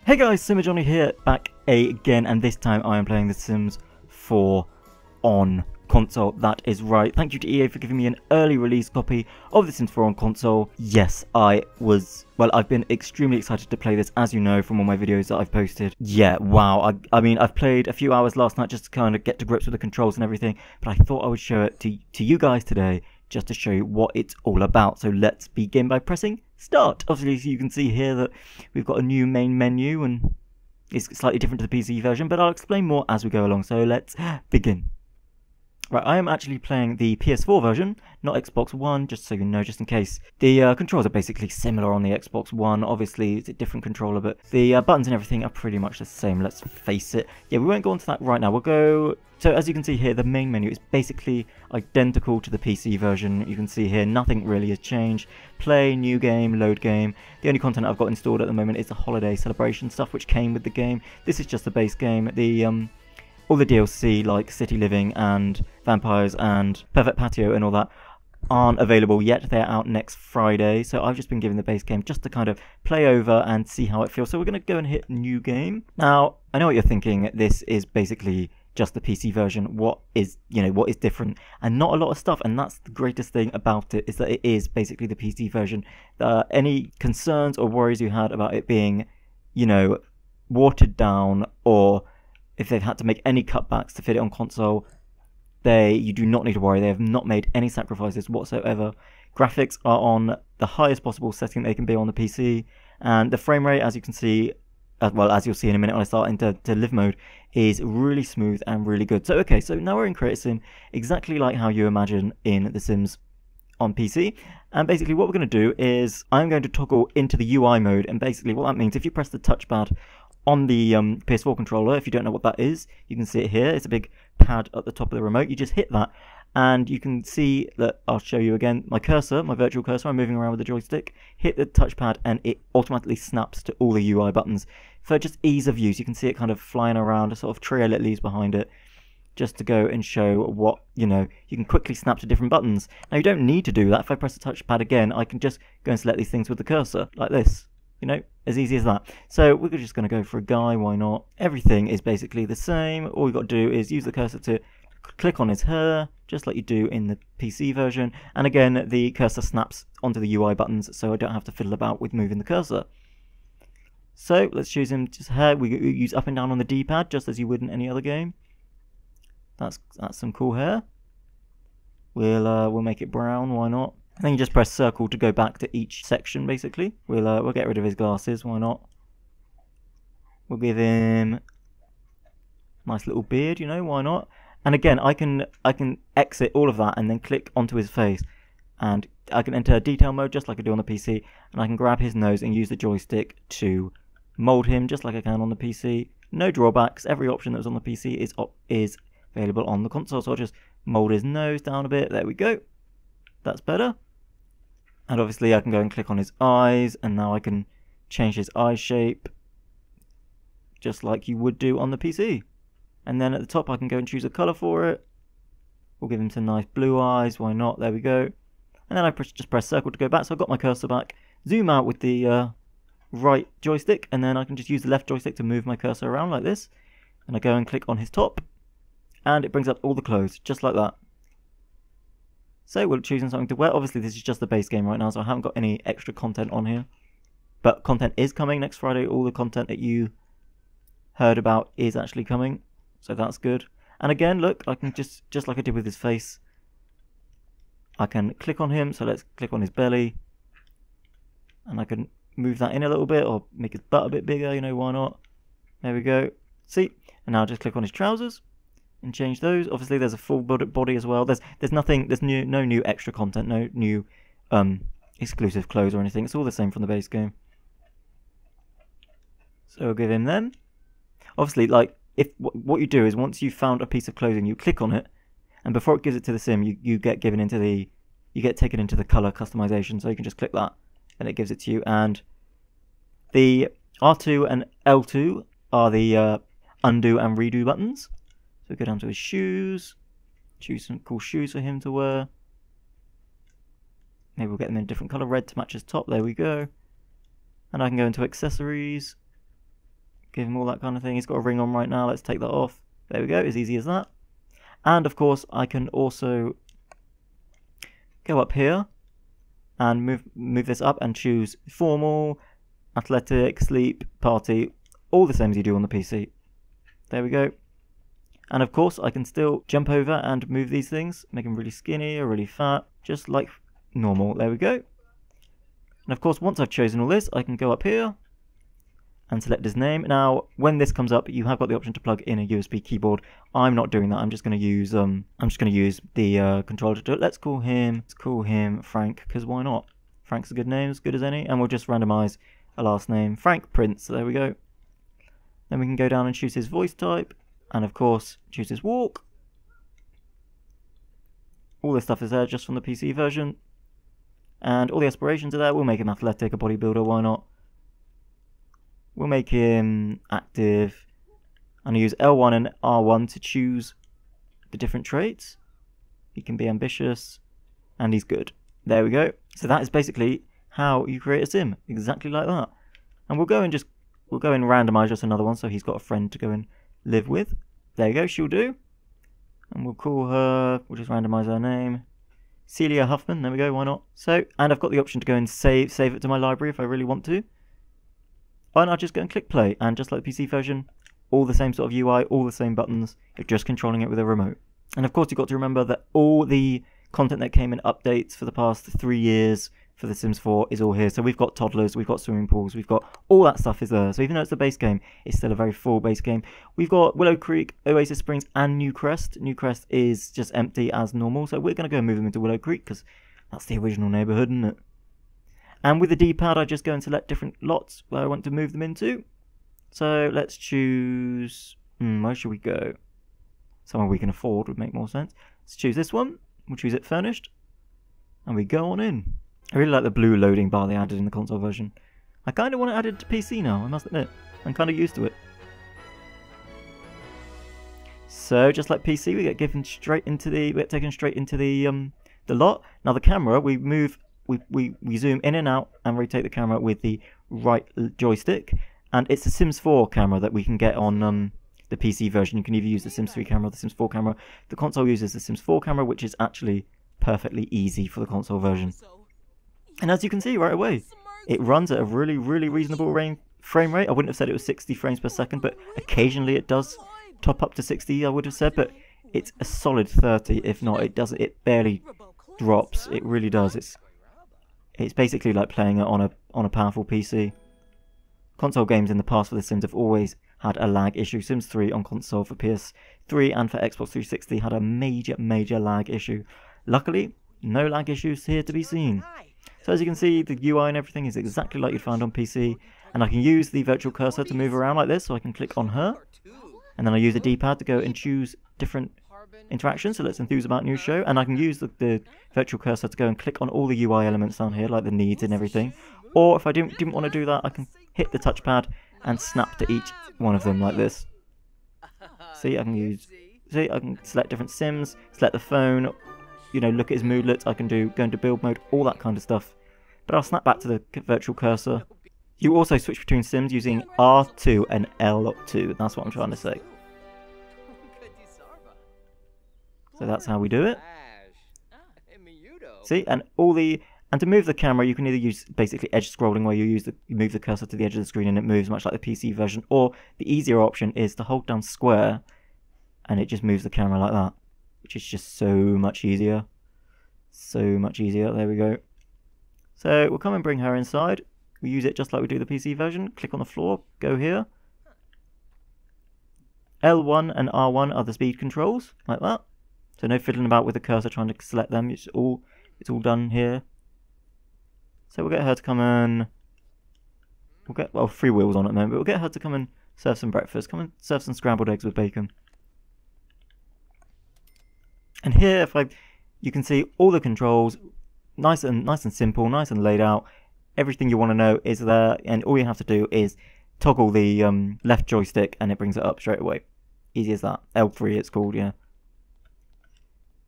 Hey guys, SimmerJohnny here, back again, and this time I am playing The Sims 4 on console. That is right. Thank you to EA for giving me an early release copy of The Sims 4 on console. Yes, I've been extremely excited to play this, as you know from all my videos that I've posted. Yeah, wow. I mean, I've played a few hours last night just to kind of get to grips with the controls and everything, but I thought I would show it to you guys today, just to show you what it's all about. So let's begin by pressing start. Obviously, you can see here that we've got a new main menu, and it's slightly different to the PC version, but I'll explain more as we go along. So let's begin. Right, I am actually playing the PS4 version, not Xbox One, just so you know, just in case. The controls are basically similar on the Xbox One. Obviously, it's a different controller, but the buttons and everything are pretty much the same, let's face it. Yeah, we won't go on to that right now. We'll go... So, as you can see here, the main menu is basically identical to the PC version. You can see here, nothing really has changed. Play, new game, load game. The only content I've got installed at the moment is the holiday celebration stuff, which came with the game. This is just the base game. All the DLC, like City Living and Vampires and Perfect Patio and all that, aren't available yet. They're out next Friday, so I've just been given the base game just to kind of play over and see how it feels. So we're going to go and hit new game. Now, I know what you're thinking. This is basically just the PC version. What is different? And not a lot of stuff, and that's the greatest thing about it, is that it is basically the PC version. Any concerns or worries you had about it being, watered down, or if they've had to make any cutbacks to fit it on console, you do not need to worry. They have not made any sacrifices whatsoever. Graphics are on the highest possible setting they can be on the PC, and the frame rate, as you can see, as you'll see in a minute when I start into live mode, is really smooth and really good. So okay, so now we're in Creator Sim, exactly like how you imagine in The Sims on PC. And basically what we're going to do is I'm going to toggle into the UI mode, and basically what that means, if you press the touchpad on the PS4 controller, if you don't know what that is, you can see it here. It's a big pad at the top of the remote. You just hit that, and you can see that, I'll show you again, my cursor, my virtual cursor, I'm moving around with the joystick, hit the touchpad, and it automatically snaps to all the UI buttons for just ease of use. You can see it kind of flying around, a sort of trail it leaves behind it, just to go and show what, you can quickly snap to different buttons. Now, you don't need to do that. If I press the touchpad again, I can just go and select these things with the cursor, like this. As easy as that. So we're just going to go for a guy, why not? Everything is basically the same. All you've got to do is use the cursor to click on his hair, just like you do in the PC version. And again, the cursor snaps onto the UI buttons, so I don't have to fiddle about with moving the cursor. So let's choose him just hair. We use up and down on the D-pad, just as you would in any other game. That's some cool hair. We'll make it brown, why not? And then you just press circle to go back to each section, basically. We'll get rid of his glasses, why not? We'll give him a nice little beard, why not? And again, I can exit all of that and then click onto his face. And I can enter detail mode just like I do on the PC. And I can grab his nose and use the joystick to mold him just like I can on the PC. No drawbacks. Every option that was on the PC is available on the console. So I'll just mold his nose down a bit. There we go. That's better. And obviously I can go and click on his eyes, and now I can change his eye shape just like you would do on the PC. And then at the top I can go and choose a colour for it. We'll give him some nice blue eyes, why not? There we go. And then I just press circle to go back, so I've got my cursor back. Zoom out with the right joystick, and then I can just use the left joystick to move my cursor around like this. And I go and click on his top, and it brings up all the clothes, just like that. So we're choosing something to wear. Obviously this is just the base game right now, so I haven't got any extra content on here. But content is coming next Friday. All the content that you heard about is actually coming, so that's good. And again, look, I can just like I did with his face, I can click on him. So let's click on his belly, and I can move that in a little bit, or make his butt a bit bigger, why not? There we go. See? And now I'll just click on his trousers and change those. Obviously there's a full body as well. There's no new extra content, no new exclusive clothes or anything. It's all the same from the base game. So we'll give him them. Obviously, like, what you do is, once you've found a piece of clothing, you click on it, and before it gives it to the sim, you get taken into the color customization. So you can just click that and it gives it to you. And the R2 and L2 are the undo and redo buttons. So go down to his shoes, choose some cool shoes for him to wear. Maybe we'll get them in a different colour, red to match his top, there we go. And I can go into accessories, give him all that kind of thing. He's got a ring on right now. Let's take that off. There we go, as easy as that. And of course, I can also go up here and move this up and choose formal, athletic, sleep, party, all the same as you do on the PC. There we go. And of course, I can still jump over and move these things, make them really skinny or really fat, just like normal. There we go. And of course, once I've chosen all this, I can go up here and select his name. Now, when this comes up, you have got the option to plug in a USB keyboard. I'm not doing that. I'm just going to use the controller to do it. Let's call him Frank, because why not? Frank's a good name, as good as any, and we'll just randomize a last name, Frank Prince. There we go. Then we can go down and choose his voice type, and of course choose his walk. All this stuff is there just from the PC version, and all the aspirations are there. We'll make him athletic, a bodybuilder. Why not? We'll make him active, and I'll use L1 and R1 to choose the different traits. He can be ambitious, and he's good. There we go. So that is basically how you create a sim, exactly like that. And we'll go and randomize just another one, so he's got a friend to go and live with. There you go, she'll do. And we'll call her, we'll just randomize her name, Celia Huffman. There we go, why not? So, and I've got the option to go and save it to my library if I really want to. And I'll just go and click play, and just like the PC version, all the same sort of UI, all the same buttons, you're just controlling it with a remote. And of course you've got to remember that all the content that came in updates for the past 3 years for The Sims 4 is all here. So we've got toddlers, we've got swimming pools, we've got all that stuff is there. So even though it's the base game, it's still a very full base game. We've got Willow Creek, Oasis Springs, and New Crest. New Crest is just empty as normal, so we're going to go and move them into Willow Creek, because that's the original neighbourhood, isn't it? And with the D-pad, I just go and select different lots where I want to move them into. So let's choose... where should we go? Somewhere we can afford would make more sense. Let's choose this one. We'll choose it furnished. And we go on in. I really like the blue loading bar they added in the console version. I kind of want it added to PC now, I must admit. I'm kind of used to it. So, just like PC, we get taken straight into the lot. Now the camera, we zoom in and out and rotate the camera with the right joystick, and it's the Sims 4 camera that we can get on the PC version. You can either use the Sims 3 camera or the Sims 4 camera. The console uses the Sims 4 camera, which is actually perfectly easy for the console version. And as you can see right away, it runs at a really, really reasonable frame rate. I wouldn't have said it was 60 frames per second, but occasionally it does top up to 60, I would have said, but it's a solid 30. If not, it barely drops. It really does. It's basically like playing it on a powerful PC. Console games in the past for The Sims have always had a lag issue. Sims 3 on console for PS3 and for Xbox 360 had a major lag issue. Luckily, no lag issues here to be seen. So as you can see, the UI and everything is exactly like you'd find on PC, and I can use the virtual cursor to move around like this, so I can click on her, and then I use the D-pad to go and choose different interactions. So let's enthuse about new show, and I can use the virtual cursor to go and click on all the UI elements down here, like the needs and everything. Or if I didn't want to do that, I can hit the touchpad and snap to each one of them like this. See, I can select different Sims, select the phone, you know, look at his moodlets. I can go into build mode, all that kind of stuff. But I'll snap back to the virtual cursor. You also switch between Sims using R2 and L2. That's what I'm trying to say. So that's how we do it. See, and to move the camera, you can either use basically edge scrolling, where you move the cursor to the edge of the screen and it moves much like the PC version, or the easier option is to hold down square and it just moves the camera like that, which is just so much easier. So much easier. There we go. So we'll come and bring her inside. We use it just like we do the PC version. Click on the floor, go here. L1 and R1 are the speed controls, like that. So no fiddling about with the cursor trying to select them. It's all done here. So we'll get her to come and well, 3 wheels on at the moment, but we'll get her to come and serve some breakfast. Come and serve some scrambled eggs with bacon. And here, you can see all the controls, nice and simple, nice and laid out. Everything you want to know is there, and all you have to do is toggle the left joystick, and it brings it up straight away. Easy as that. L3, it's called, yeah.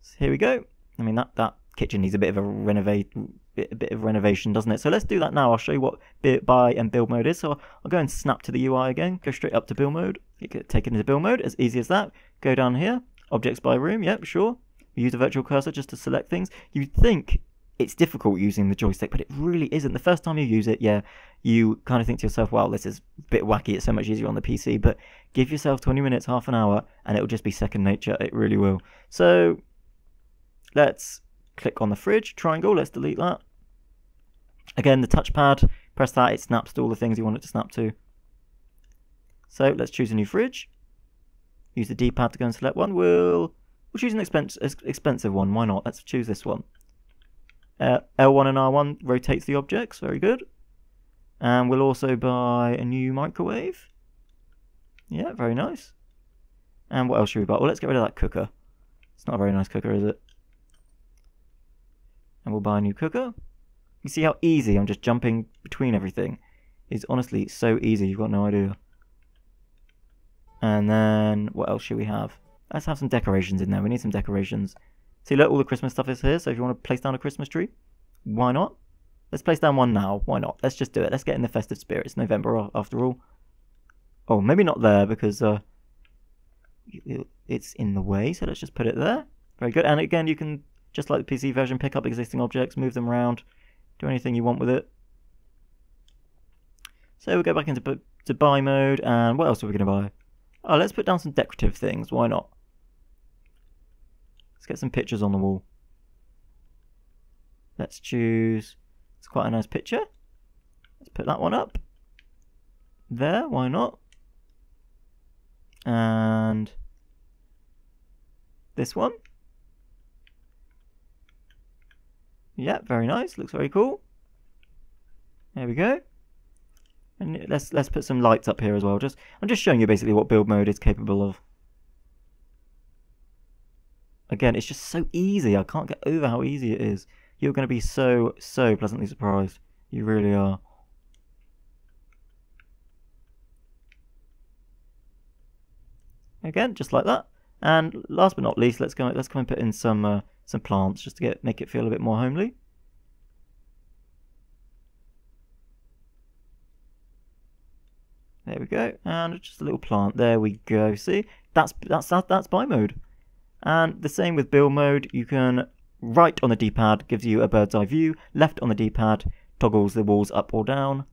So here we go. I mean, that kitchen needs a bit of a a bit of renovation, doesn't it? So let's do that now. I'll show you what buy and build mode is. So I'll go and snap to the UI again, go straight up to build mode, get taken into build mode, as easy as that. Go down here, objects by room, yep, sure. We use a virtual cursor just to select things. You'd think it's difficult using the joystick, but it really isn't. The first time you use it, yeah, you kind of think to yourself, well, this is a bit wacky, it's so much easier on the PC, but give yourself 20 minutes, half an hour, and it'll just be second nature, it really will. So let's click on the fridge, triangle, let's delete that. Again, the touchpad, press that, it snaps to all the things you want it to snap to. So let's choose a new fridge. Use the D-pad to go and select one. We'll choose an expensive one, why not? Let's choose this one. L1 and R1 rotates the objects, very good. And we'll also buy a new microwave. Yeah, very nice. And what else should we buy? Well, let's get rid of that cooker. It's not a very nice cooker, is it? And we'll buy a new cooker. You see how easy I'm just jumping between everything? It's honestly so easy, you've got no idea. And then, what else should we have? Let's have some decorations in there. We need some decorations. See, look, all the Christmas stuff is here, so if you want to place down a Christmas tree, why not? Let's place down one now, why not? Let's just do it. Let's get in the festive spirit. It's November, after all. Oh, maybe not there, because it's in the way, so let's just put it there. Very good. And again, you can, just like the PC version, pick up existing objects, move them around, do anything you want with it. So we'll go back into buy mode, and what else are we going to buy? Oh, let's put down some decorative things, why not? Let's get some pictures on the wall. Let's choose, it's quite a nice picture. Let's put that one up. There, why not? And this one. Yeah, very nice, looks very cool. There we go. And let's put some lights up here as well. I'm just showing you basically what build mode is capable of. Again, it's just so easy. I can't get over how easy it is. You're going to be so pleasantly surprised. You really are. Again, just like that. And last but not least, let's come and put in some plants just to make it feel a bit more homely. There we go, and just a little plant. There we go. See, that's buy mode. And the same with build mode. You can right on the D-pad gives you a bird's eye view. Left on the D-pad toggles the walls up or down,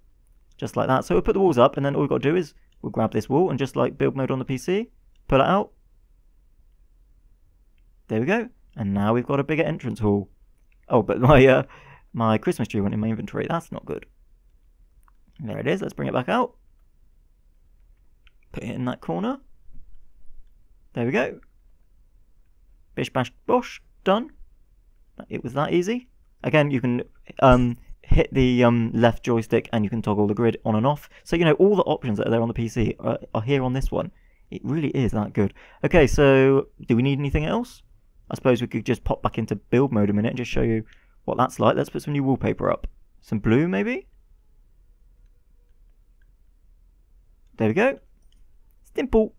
just like that. So we'll put the walls up, and then all we've got to do is we'll grab this wall and just like build mode on the PC, pull it out. There we go. And now we've got a bigger entrance hall. Oh, but my Christmas tree went in my inventory. That's not good. There it is. Let's bring it back out. Put it in that corner. There we go. Bish bash bosh. Done. It was that easy. Again, you can hit the left joystick and you can toggle the grid on and off. So, you know, all the options that are there on the PC are here on this one. It really is that good. Okay, so do we need anything else? I suppose we could just pop back into build mode a minute and just show you what that's like. Let's put some new wallpaper up. Some blue, maybe? There we go. Simple.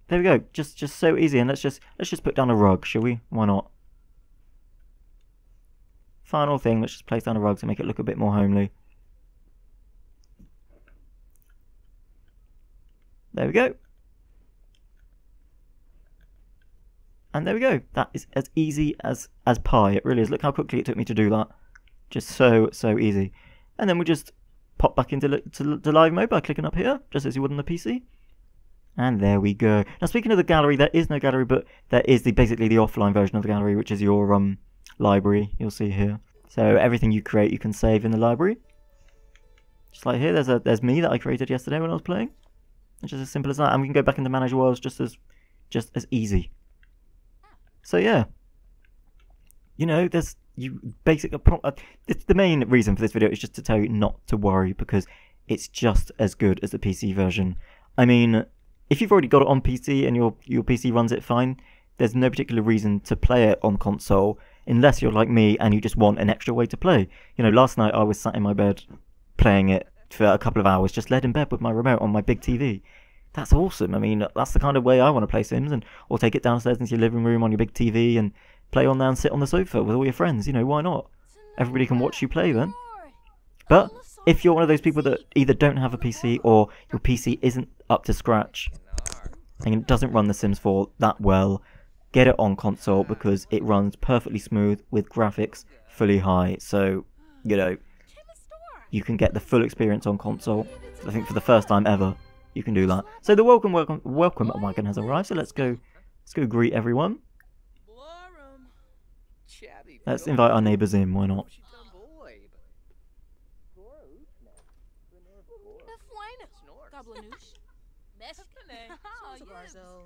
There we go. Just so easy. And let's just put down a rug, shall we? Why not? Final thing, let's just place down a rug to make it look a bit more homely. There we go. And there we go. That is as easy as pie. It really is. Look how quickly it took me to do that. Just so easy. And then we just pop back into live mode by clicking up here, just as you would on the PC. And there we go. Now, speaking of the gallery, there is no gallery, but there is basically the offline version of the gallery, which is your library. You'll see here. So everything you create, you can save in the library. Just like here, there's me that I created yesterday when I was playing. It's just as simple as that, and we can go back into manage worlds just as easy. So yeah, you know, the main reason for this video is just to tell you not to worry, because it's just as good as the PC version. I mean, if you've already got it on PC and your PC runs it fine, there's no particular reason to play it on console, unless you're like me and you just want an extra way to play. You know, last night I was sat in my bed playing it for a couple of hours, just laid in bed with my remote on my big TV. That's awesome. I mean, that's the kind of way I want to play Sims, or take it downstairs into your living room on your big TV and play on there and sit on the sofa with all your friends. You know, why not? everybody can watch you play then. But if you're one of those people that either don't have a PC or your PC isn't up to scratch and it doesn't run The Sims 4 that well, get it on console because it runs perfectly smooth with graphics fully high. So, you know, you can get the full experience on console. I think for the first time ever, you can do that. So the welcome wagon has arrived. So let's go greet everyone. Let's invite our neighbours in. Why not?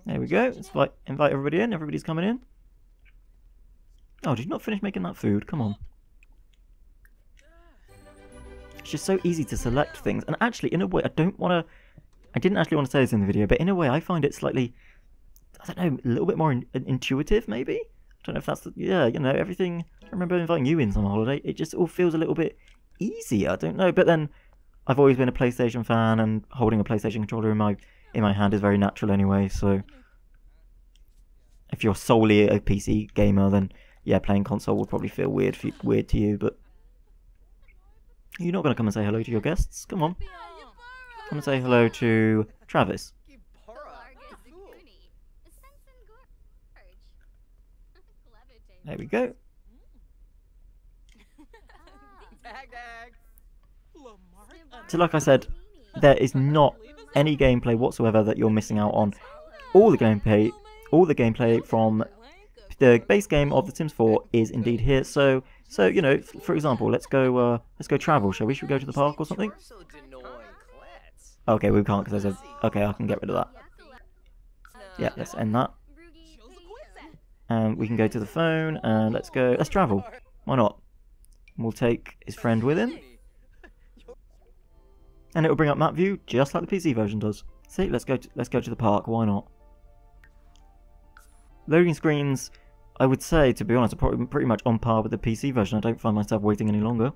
There we go. Let's invite everybody in. Everybody's coming in. Oh, did you not finish making that food? Come on. It's just so easy to select things. And actually, in a way, I didn't actually want to say this in the video, but in a way, I find it slightly, I don't know, a little bit more intuitive, maybe? I don't know if that's, yeah, you know, everything. I remember inviting you in on holiday. It just all feels a little bit easier. I don't know. But then, I've always been a PlayStation fan, and holding a PlayStation controller in my hand is very natural anyway, so if you're solely a PC gamer, then yeah, playing console would probably feel weird to you, but you're not going to come and say hello to your guests? Come on. Come and say hello to Travis. There we go. So like I said, there is not any gameplay whatsoever that you're missing out on. All the gameplay from the base game of The Sims 4 is indeed here. So you know, for example, let's go travel. Shall we? Should we go to the park or something? Okay, we can't because I said okay. I can get rid of that. Yeah, let's end that. And we can go to the phone and let's travel. Why not? We'll take his friend with him. And it'll bring up map view just like the PC version does. See, let's go to the park. Why not? Loading screens, I would say, to be honest, are probably pretty much on par with the PC version. I don't find myself waiting any longer,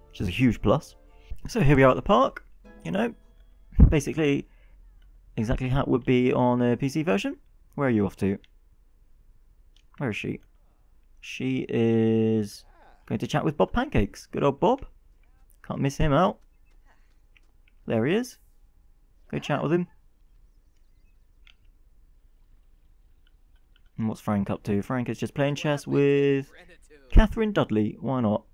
which is a huge plus. So here we are at the park. You know, basically exactly how it would be on a PC version. Where are you off to? Where is she? She is going to chat with Bob Pancakes. Good old Bob. Can't miss him out. There he is. Go chat with him. And what's Frank up to? Frank is just playing chess with Catherine Dudley. Why not?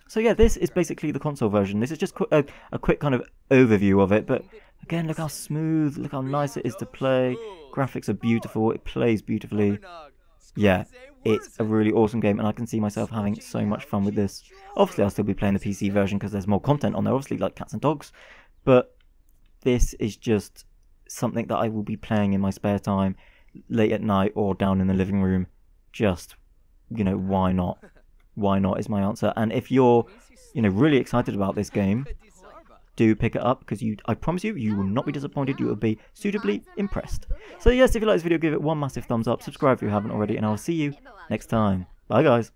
So yeah, this is basically the console version. This is just a quick kind of overview of it. But again, look how smooth, look how nice it is to play. Graphics are beautiful. It plays beautifully. Yeah, it's a really awesome game, and I can see myself having so much fun with this. Obviously, I'll still be playing the PC version because there's more content on there, obviously, like cats and dogs. But this is just something that I will be playing in my spare time, late at night or down in the living room. Just, you know, why not? Why not is my answer. And if you're, you know, really excited about this game, do pick it up because I promise you will not be disappointed. You will be suitably impressed. So yes, if you like this video, give it one massive thumbs up, subscribe if you haven't already, and I'll see you next time. Bye guys.